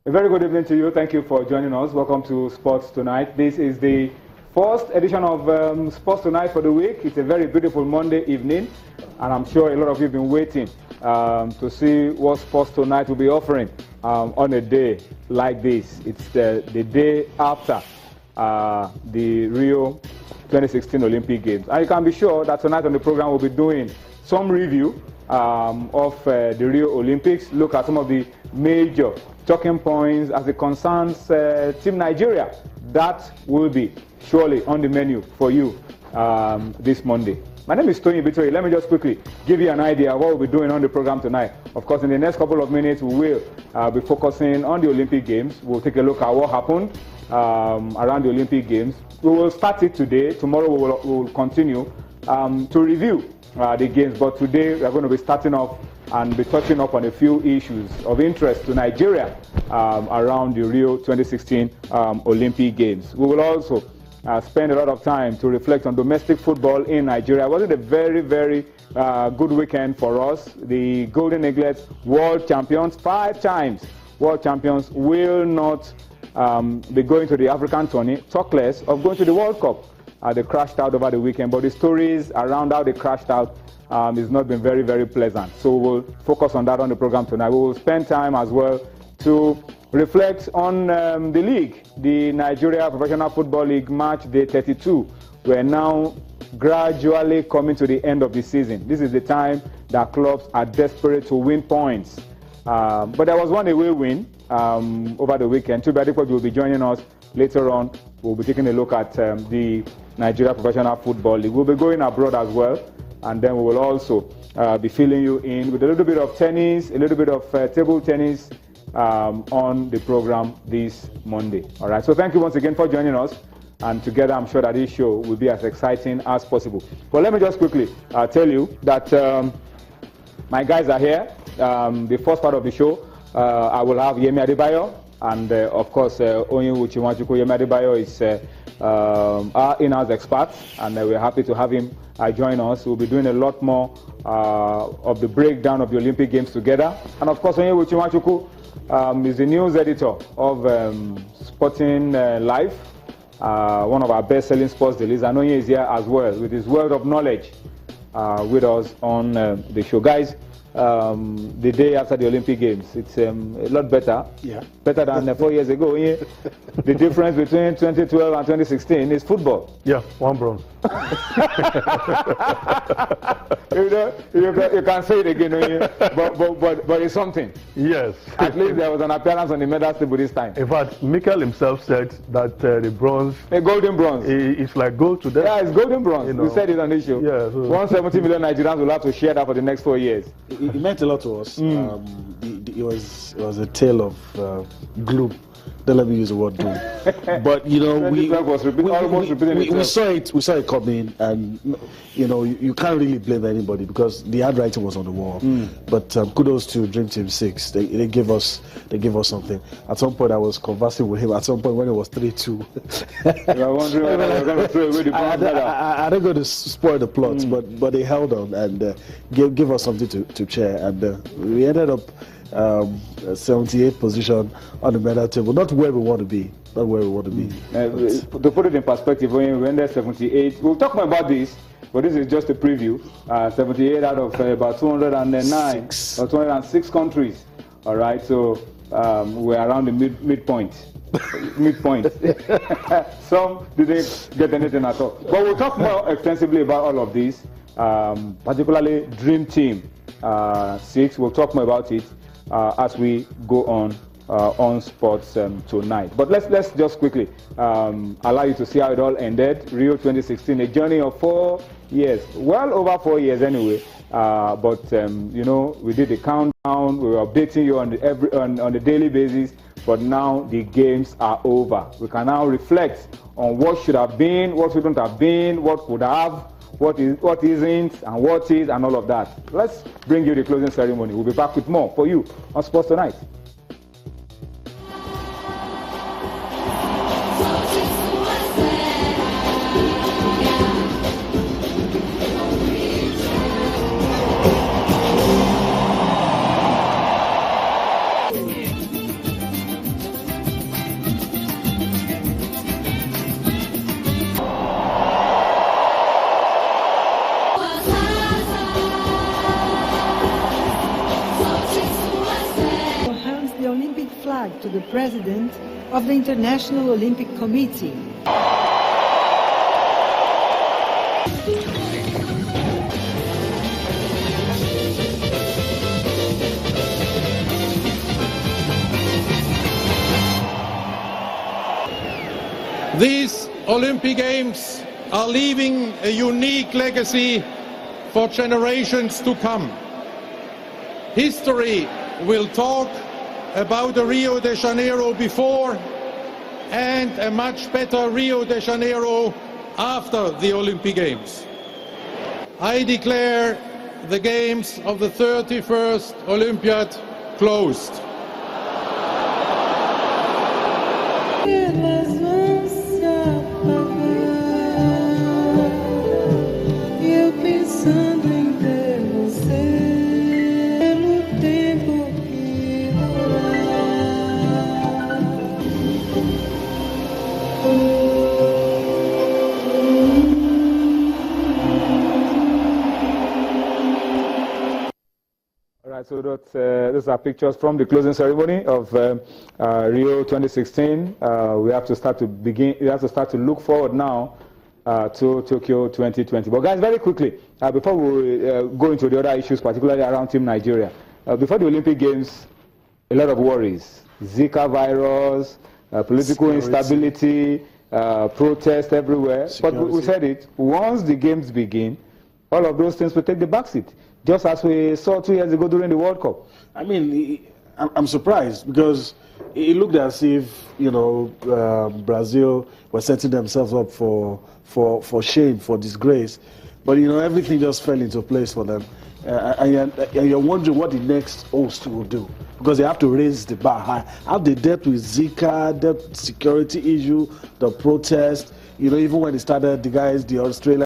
A very good evening to you. Thank you for joining us. Welcome to Sports Tonight. This is the first edition of Sports Tonight for the week. It's a very beautiful Monday evening, and I'm sure a lot of you have been waiting to see what Sports Tonight will be offering on a day like this. It's the day after the Rio 2016 Games. And you can be sure that tonight on the program we'll be doing some review of the Rio Olympics, look at some of the major talking points as it concerns Team Nigeria. That will be surely on the menu for you this Monday. My name is Tony Bitori. Let me just quickly give you an idea of what we'll be doing on the program tonight. Of course, in the next couple of minutes, we will be focusing on the Olympic Games. We'll take a look at what happened around the Olympic Games. We will start it today. Tomorrow, we will continue to review the games. But today, we are going to be starting off and be touching up on a few issues of interest to Nigeria around the Rio 2016 Olympic Games. We will also spend a lot of time to reflect on domestic football in Nigeria. It was a very, very good weekend for us. The Golden Eaglets, world champions, 5 times world champions, will not be going to the African tourney, talk less of going to the World Cup. They crashed out over the weekend, but the stories around how they crashed out has not been very, very pleasant. So we'll focus on that on the program tonight. We will spend time as well to reflect on the league, the Nigeria Professional Football League match day 32. We're now gradually coming to the end of the season. This is the time that clubs are desperate to win points. But there was one away win over the weekend. Chuba Adepoju will be joining us later on. We'll be taking a look at the Nigeria Professional Football League. We'll be going abroad as well. And then we will also be filling you in with a little bit of tennis, a little bit of table tennis on the program this Monday. All right. So thank you once again for joining us. And together, I'm sure that this show will be as exciting as possible. But let me just quickly tell you that my guys are here. The first part of the show, I will have Yemi Adebayo. And of course, Onyu Uchiwanchukwu. Yemi Adebayo is our in-house expert. And we're happy to have him join us. We'll be doing a lot more of the breakdown of the Olympic Games together. And of course, Onye Uchiwanchukwu is the news editor of Sporting Life, one of our best-selling sports dailies. And Onye is here as well with his wealth of knowledge with us on the show. Guys, the day after the Olympic Games, it's a lot better. Yeah. Better than 4 years ago. Yeah. The difference between 2012 and 2016 is football. Yeah, 1 bronze. you can say it again, but it's something. Yes. At least there was an appearance on the medal table this time. In fact, Mikel himself said that the bronze, a golden bronze, it's like gold to them. Yeah, it's golden bronze. You know. We said it on this show. Yeah, so 170 million Nigerians will have to share that for the next 4 years. It meant a lot to us. It was a tale of gloom. Don't let me use the word doom. But you know, we saw it coming, and you know, you can't really blame anybody because the handwriting was on the wall. But kudos to Dream Team 6. They gave us something. At some point, I was conversing with him. At some point, when it was 3-2, I don't go to spoil the plot, but they held on and give us something to cheer, and we ended up 78th position on the medal table. Not where we want to be. Not where we want to be. To put it in perspective, when we ended 78, we'll talk more about this, but this is just a preview. 78 out of about 209 or 206 countries. All right, so we're around the midpoint. Some didn't get anything at all. But we'll talk more extensively about all of this, particularly Dream Team 6. We'll talk more about it as we go on sports tonight. But let's just quickly allow you to see how it all ended. Rio 2016, a journey of 4 years, well over 4 years anyway. But you know, we did the countdown. We were updating you on the daily basis. But now the games are over. We can now reflect on what should have been, what shouldn't have been, what could have, what isn't, and what is, and all of that. Let's bring you the closing ceremony. We'll be back with more for you on Sports Tonight. President of the International Olympic Committee. These Olympic Games are leaving a unique legacy for generations to come. History will talk about the Rio de Janeiro before and a much better Rio de Janeiro after the Olympic Games. I declare the Games of the 31st Olympiad closed. So those are pictures from the closing ceremony of Rio 2016. We have to start to look forward now to Tokyo 2020. But guys, very quickly, before we go into the other issues, particularly around Team Nigeria, before the Olympic Games, a lot of worries: Zika virus, political instability, protest everywhere. Security. But we said it: once the games begin, all of those things will take the backseat. Just as we saw 2 years ago during the World Cup. I mean, I'm surprised because it looked as if, you know, Brazil were setting themselves up for shame, for disgrace. But, you know, everything just fell into place for them. And you're wondering what the next host will do, because they have to raise the bar high. How they dealt with Zika, the security issue, the protest. You know, even when they started, the Australians